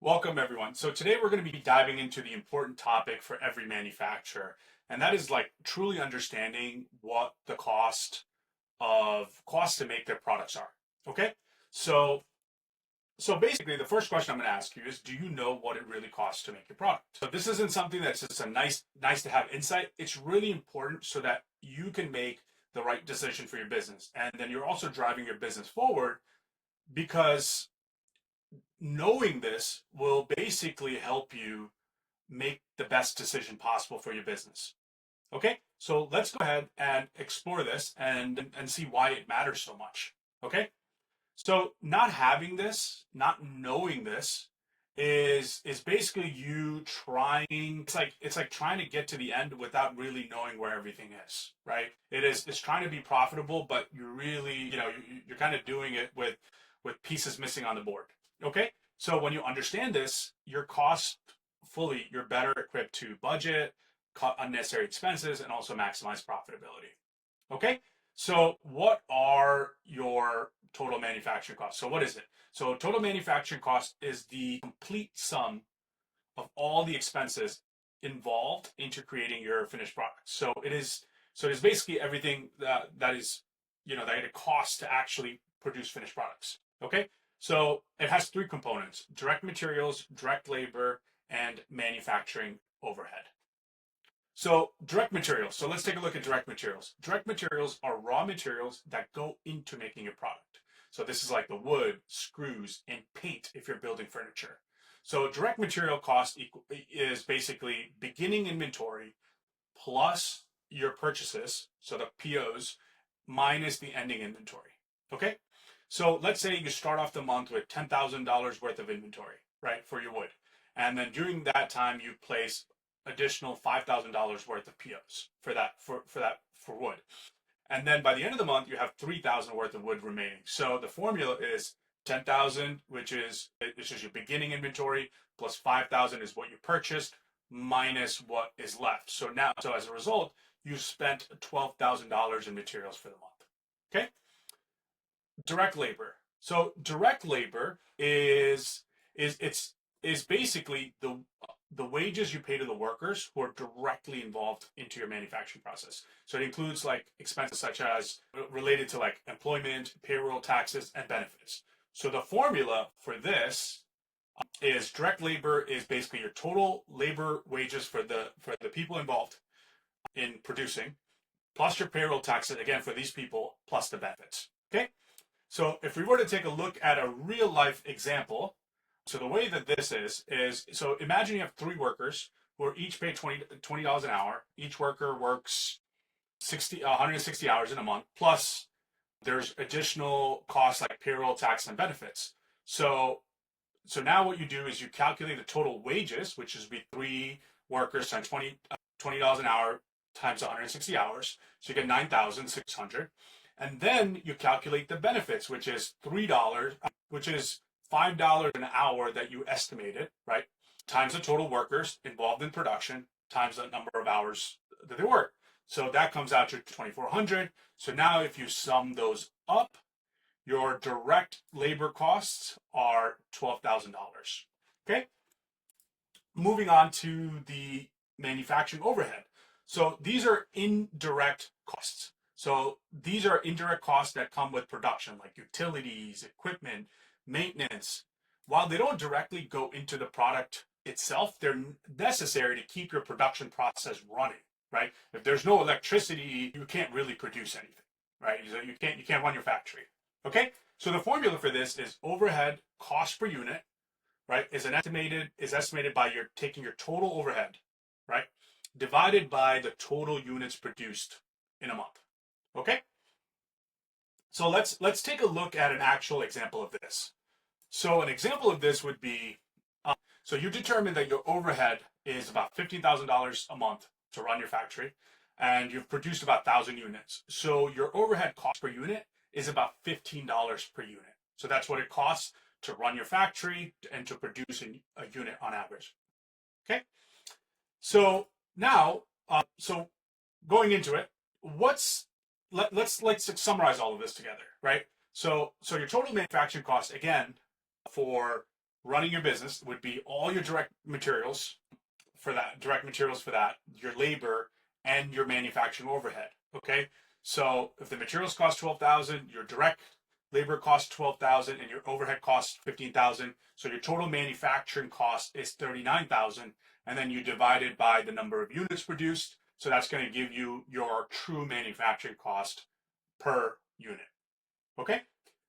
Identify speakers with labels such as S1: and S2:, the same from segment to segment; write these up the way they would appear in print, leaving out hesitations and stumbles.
S1: Welcome everyone. So today we're going to be diving into the important topic for every manufacturer, and that is like truly understanding what the cost to make their products are. Okay? So so basically the first question I'm going to ask you is, do you know what it really costs to make your product? So this isn't something that's just a nice to have insight. It's really important so that you can make the right decision for your business. And then you're also driving your business forward because knowing this will basically help you make the best decision possible for your business. Okay, so let's go ahead and explore this and see why it matters so much. Okay, so not having this, not knowing this, is basically you trying. It's like trying to get to the end without really knowing where everything is. Right? It's trying to be profitable, but you really you're kind of doing it with pieces missing on the board. Okay, so when you understand this, your cost fully, you're better equipped to budget, cut unnecessary expenses, and also maximize profitability. Okay, so what are your total manufacturing costs? So what is it? So total manufacturing cost is the complete sum of all the expenses involved into creating your finished product. So it is basically everything that is that it costs to actually produce finished products. Okay, so it has three components: direct materials, direct labor, and manufacturing overhead. So direct materials. So let's take a look at direct materials. Direct materials are raw materials that go into making a product. So this is like the wood, screws, and paint if you're building furniture. So direct material cost is basically beginning inventory plus your purchases, so the POs, minus the ending inventory. Okay? So let's say you start off the month with $10,000 worth of inventory, right, for your wood. And then during that time, you place additional $5,000 worth of POs for wood. And then by the end of the month, you have 3,000 worth of wood remaining. So the formula is 10,000, which is your beginning inventory, plus 5,000 is what you purchased, minus what is left. So as a result, you spent $12,000 in materials for the month. Okay? Direct labor. So direct labor is basically the wages you pay to the workers who are directly involved into your manufacturing process. So it includes like expenses such as related to like employment, payroll, taxes, and benefits. So the formula for this is direct labor is basically your total labor wages for the people involved in producing, plus your payroll taxes, again for these people, plus the benefits. Okay? So if we were to take a look at a real life example, so the way that this is so imagine you have three workers who are each paid $20 an hour. Each worker works 160 hours in a month, plus there's additional costs like payroll, tax, and benefits. So now what you do is you calculate the total wages, which is be three workers times $20 an hour times 160 hours. So you get 9,600. And then you calculate the benefits, which is $3, which is $5 an hour that you estimated, right? Times the total workers involved in production, times the number of hours that they work. So that comes out to 2,400. So now if you sum those up, your direct labor costs are $12,000. Okay? Moving on to the manufacturing overhead. So these are indirect costs. So these are indirect costs that come with production, like utilities, equipment, maintenance. While they don't directly go into the product itself, they're necessary to keep your production process running, right? If there's no electricity, you can't really produce anything, right? You can't run your factory. Okay? So the formula for this is overhead cost per unit, right? Is estimated by taking your total overhead, right? Divided by the total units produced in a month. Okay? So let's take a look at an actual example of this. So an example of this would be, so you determine that your overhead is about $15,000 a month to run your factory, and you've produced about 1,000 units. So your overhead cost per unit is about $15 per unit. So that's what it costs to run your factory and to produce a unit on average. Okay? So now, so going into it, let's summarize all of this together, right? So your total manufacturing cost, again, for running your business would be all your direct materials for that, your labor and your manufacturing overhead. Okay, so if the materials cost 12,000, your direct labor costs 12,000, and your overhead costs 15,000. So your total manufacturing cost is 39,000, and then you divide it by the number of units produced. So that's going to give you your true manufacturing cost per unit. Okay.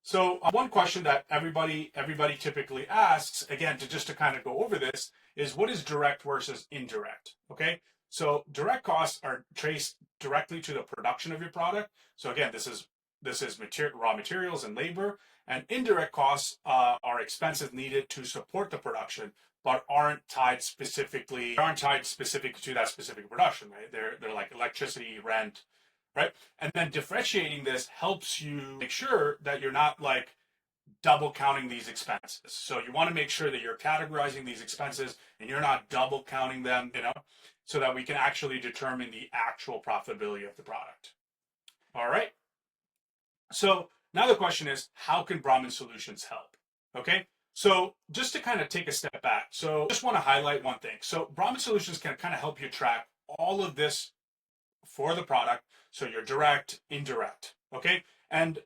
S1: So one question that everybody typically asks, again, to kind of go over this, is what is direct versus indirect? Okay. So direct costs are traced directly to the production of your product. So again, this is raw materials and labor, and indirect costs are expenses needed to support the production, but aren't tied specifically to that specific production. Right? They're like electricity, rent, right? And then differentiating this helps you make sure that you're not like double counting these expenses. So you want to make sure that you're categorizing these expenses and you're not double counting them, so that we can actually determine the actual profitability of the product. All right. So now the question is, how can Brahmin Solutions help? Okay. So just to kind of take a step back, so just want to highlight one thing. So Brahmin Solutions can kind of help you track all of this for the product. So your direct, indirect, okay? And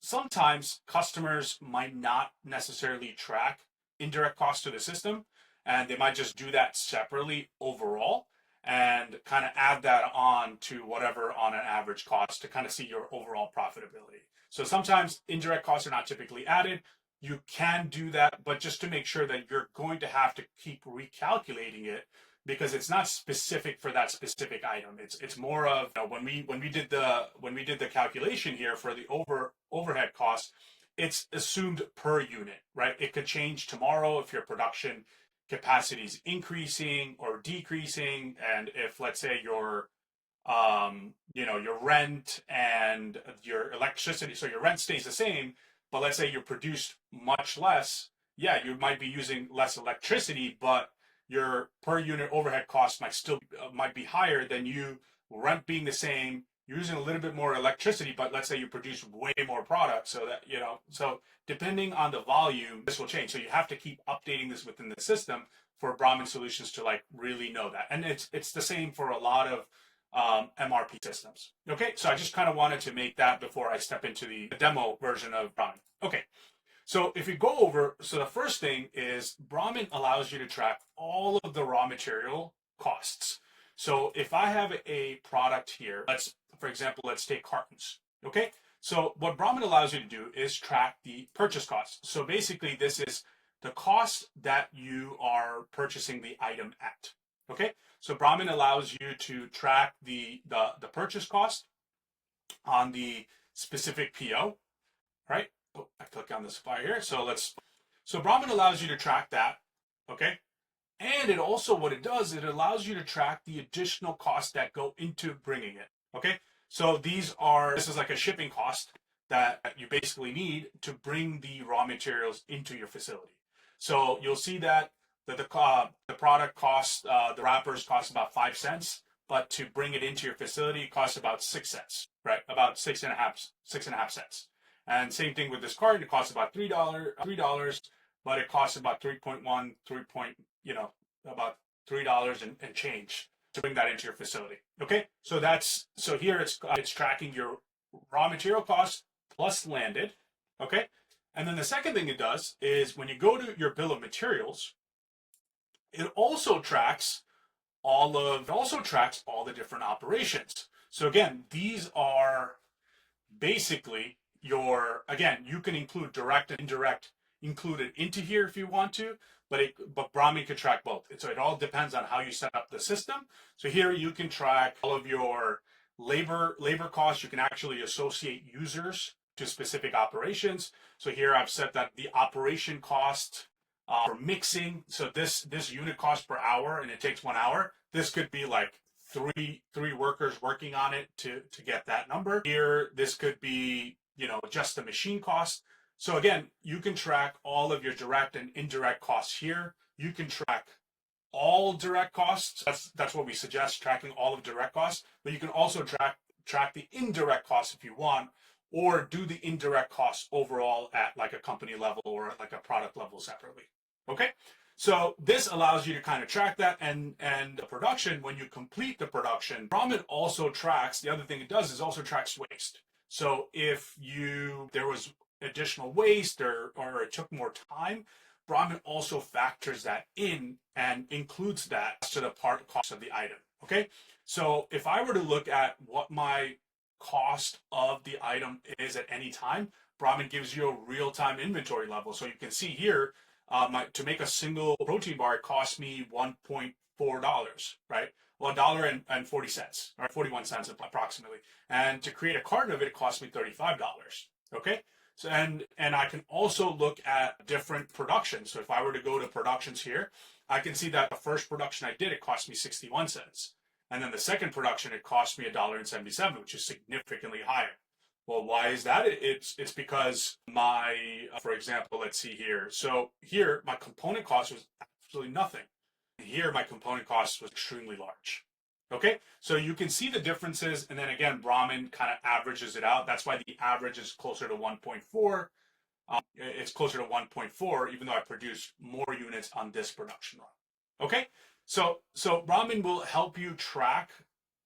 S1: sometimes customers might not necessarily track indirect costs to the system, and they might just do that separately overall and kind of add that on to whatever on an average cost to kind of see your overall profitability. So sometimes indirect costs are not typically added. You can do that, but just to make sure that you're going to have to keep recalculating it, because it's not specific for that specific item. It's more of, when we did the calculation here for the overhead cost, it's assumed per unit, right? It could change tomorrow if your production capacity is increasing or decreasing, and if, let's say, your your rent and your electricity, so your rent stays the same, but let's say you produce much less, yeah, you might be using less electricity, but your per unit overhead cost might be higher than you rent being the same. You're using a little bit more electricity, but let's say you produce way more product, so that so depending on the volume, this will change. So you have to keep updating this within the system for Brahmin Solutions to like really know that, and it's the same for a lot of MRP systems. Okay, so I just kind of wanted to make that before I step into the demo version of Brahmin. Okay. So if you go over, so the first thing is Brahmin allows you to track all of the raw material costs. So if I have a product here, for example, let's take cartons. Okay. So what Brahmin allows you to do is track the purchase cost. So basically this is the cost that you are purchasing the item at. Okay. So Brahmin allows you to track the purchase cost on the specific PO, right? Oh, I click on the supplier here. So Brahmin allows you to track that, okay? And it also, what it does, it allows you to track the additional costs that go into bringing it, okay? So this is like a shipping cost that you basically need to bring the raw materials into your facility. So you'll see that the product costs, the wrappers cost about 5 cents, but to bring it into your facility, it costs about 6 cents, right? About six and a half cents. And same thing with this carton. It costs about $3, but it costs about about $3 and change to bring that into your facility. Okay, so here it's tracking your raw material costs plus landed. Okay, and then the second thing it does is when you go to your bill of materials, it also tracks all the different operations. So again, these are basically you can include direct and indirect included into here if you want to, but Brahmin can track both. So it all depends on how you set up the system. So here you can track all of your labor costs. You can actually associate users to specific operations. So here I've set that the operation cost for mixing. So this unit cost per hour, and it takes 1 hour. This could be like three workers working on it to get that number. Here, this could be, just the machine cost. So again, you can track all of your direct and indirect costs here. You can track all direct costs. That's what we suggest, tracking all of direct costs. But you can also track the indirect costs if you want, or do the indirect costs overall at like a company level or like a product level separately. Okay. So this allows you to kind of track that, and the production, when you complete the production, Brahmin also tracks, the other thing it does is also tracks waste. So if there was additional waste, or it took more time, Brahmin also factors that in and includes that to the part cost of the item. Okay. So if I were to look at what my cost of the item is at any time, Brahmin gives you a real-time inventory level. So you can see here, to make a single protein bar, it cost me $1.4, right? Well, $1.40, or 41 cents approximately. And to create a carton of it, it cost me $35. Okay. So, and I can also look at different productions. So if I were to go to productions here, I can see that the first production I did, it cost me 61 cents. And then the second production, it cost me $1.77, which is significantly higher. Well, why is that? It's because my, for example, let's see here. So here, my component cost was absolutely nothing. Here, my component cost was extremely large. Okay, so you can see the differences, and then again, Brahmin kind of averages it out. That's why the average is closer to 1.4. It's closer to 1.4, even though I produced more units on this production run. Okay, so Brahmin will help you track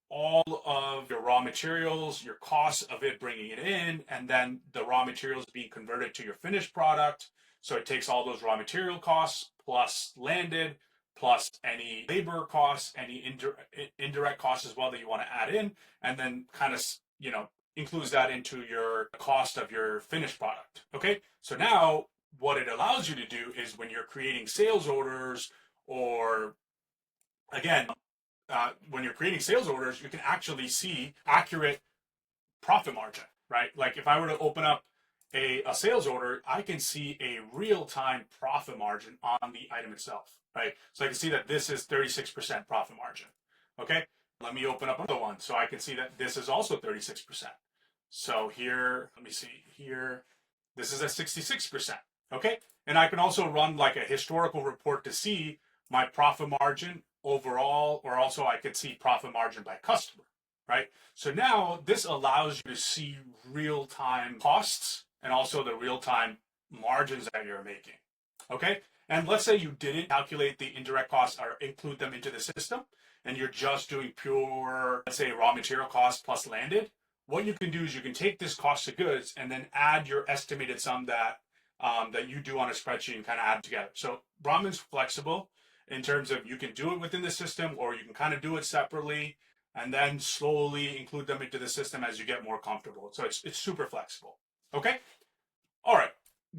S1: all of your raw materials, your costs of it bringing it in, and then the raw materials being converted to your finished product. So it takes all those raw material costs plus landed, plus any labor costs, any indirect costs as well that you want to add in, and then kind of, includes that into your cost of your finished product. Okay. So now what it allows you to do is when you're creating sales orders, or again, when you're creating sales orders, you can actually see accurate profit margin, right? Like if I were to open up a sales order, I can see a real-time profit margin on the item itself, right? So I can see that this is 36% profit margin. Okay, let me open up another one so I can see that this is also 36%. So here, let me see here, this is at 66%. Okay, and I can also run like a historical report to see my profit margin overall, or also I could see profit margin by customer, right? So now this allows you to see real-time costs and also the real-time margins that you're making. Okay, and let's say you didn't calculate the indirect costs or include them into the system, and you're just doing pure, let's say, raw material costs plus landed. What you can do is you can take this cost of goods and then add your estimated sum that you do on a spreadsheet and kind of add together. So Brahmin's flexible in terms of you can do it within the system, or you can kind of do it separately and then slowly include them into the system as you get more comfortable. So it's super flexible. Okay. All right.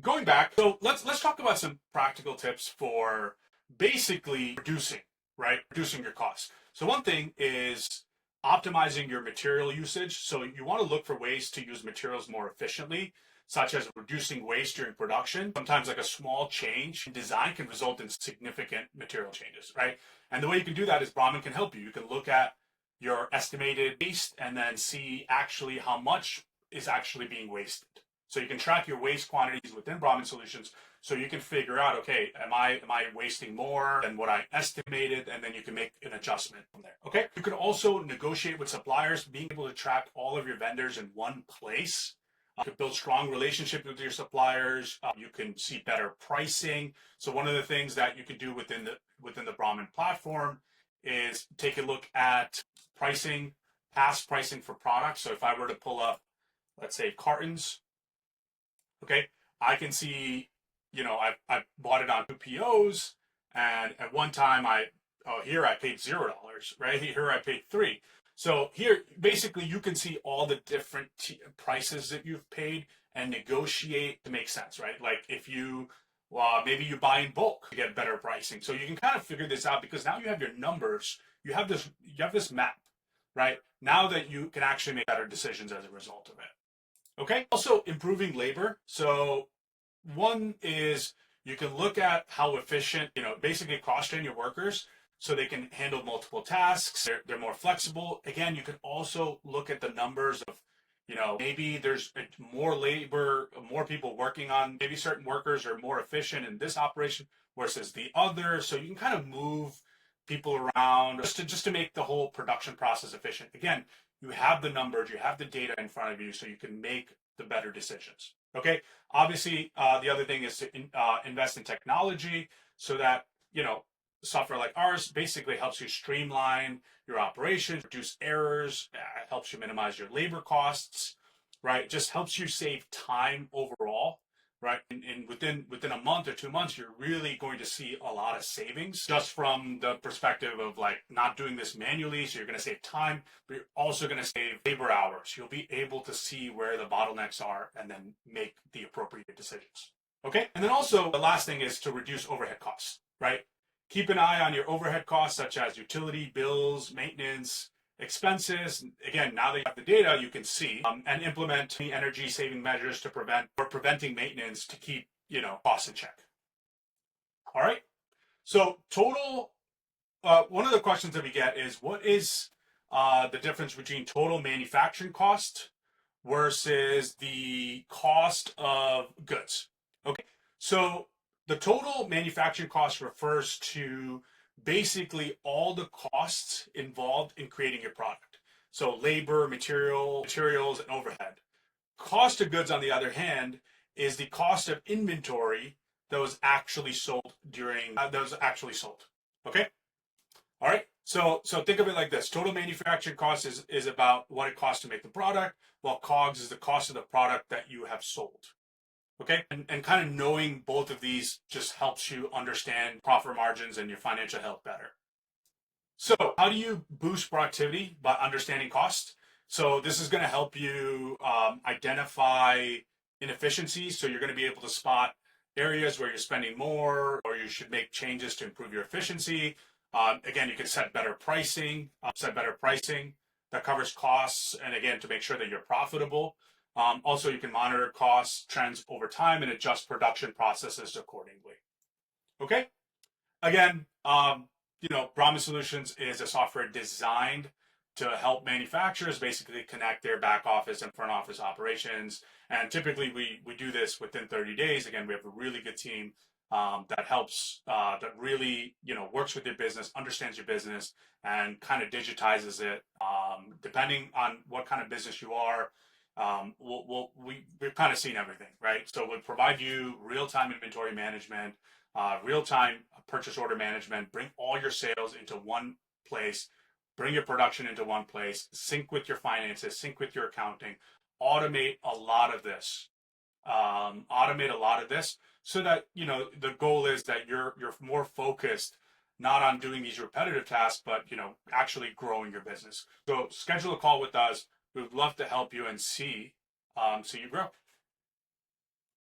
S1: Going back, so let's talk about some practical tips for basically reducing, right? Reducing your costs. So one thing is optimizing your material usage. So you want to look for ways to use materials more efficiently, such as reducing waste during production. Sometimes like a small change in design can result in significant material changes, right? And the way you can do that is Brahmin can help you. You can look at your estimated waste and then see actually how much is actually being wasted. So you can track your waste quantities within Brahmin Solutions, so you can figure out, okay, am I wasting more than what I estimated? And then you can make an adjustment from there. Okay. You can also negotiate with suppliers, being able to track all of your vendors in one place. You can build strong relationships with your suppliers. You can see better pricing. So one of the things that you can do within the Brahmin platform is take a look at pricing, past pricing for products. So if I were to pull up, let's say, cartons, okay, I can see, I bought it on 2 POs, and at one time here I paid $0, right? Here I paid $3. So here, basically, you can see all the different prices that you've paid and negotiate to make sense, right? Like if maybe you buy in bulk to get better pricing. So you can kind of figure this out because now you have your numbers, you have this map, right? Now that you can actually make better decisions as a result of it. Okay. Also improving labor. So one is you can look at how efficient, basically cross train your workers so they can handle multiple tasks. They're more flexible. Again, you can also look at the numbers of, maybe there's more labor, more people working on, maybe certain workers are more efficient in this operation versus the other. So you can kind of move people around just to make the whole production process efficient. Again, you have the numbers, you have the data in front of you, so you can make the better decisions. Okay. Obviously, the other thing is to invest in technology. so that, software like ours basically helps you streamline your operations, reduce errors, helps you minimize your labor costs, right? Just helps you save time overall, right? And within a month or 2 months, you're really going to see a lot of savings just from the perspective of like not doing this manually. So you're going to save time, but you're also going to save labor hours. You'll be able to see where the bottlenecks are and then make the appropriate decisions. Okay. And then also the last thing is to reduce overhead costs, right? Keep an eye on your overhead costs, such as utility bills, maintenance, expenses. Again, now that you have the data, you can see and implement energy saving measures to preventing maintenance to keep, costs in check. All right. So total, one of the questions that we get is what is the difference between total manufacturing cost versus the cost of goods? Okay. So the total manufacturing cost refers to basically all the costs involved in creating your product. So labor, materials, and overhead. Cost of goods, on the other hand, is the cost of inventory that was actually sold Okay. All right. So think of it like this: total manufacturing cost is about what it costs to make the product, while COGS is the cost of the product that you have sold. Okay. And kind of knowing both of these just helps you understand profit margins and your financial health better. So how do you boost productivity? By understanding cost. So this is going to help you identify inefficiencies. So you're going to be able to spot areas where you're spending more, or you should make changes to improve your efficiency. Again, you can set better pricing that covers costs, and again, to make sure that you're profitable. Also, you can monitor costs trends over time and adjust production processes accordingly. Okay. Again, Brahmin Solutions is a software designed to help manufacturers basically connect their back office and front office operations. And typically we do this within 30 days. Again, we have a really good team that helps, that really, works with your business, understands your business, and kind of digitizes it. Depending on what kind of business you are, we've kind of seen everything, right? So we'll provide you real-time inventory management, real-time purchase order management, bring all your sales into one place, bring your production into one place, sync with your finances, sync with your accounting, automate a lot of this. So that, the goal is that you're more focused not on doing these repetitive tasks, but, actually growing your business. So schedule a call with us. We would love to help you and see you grow.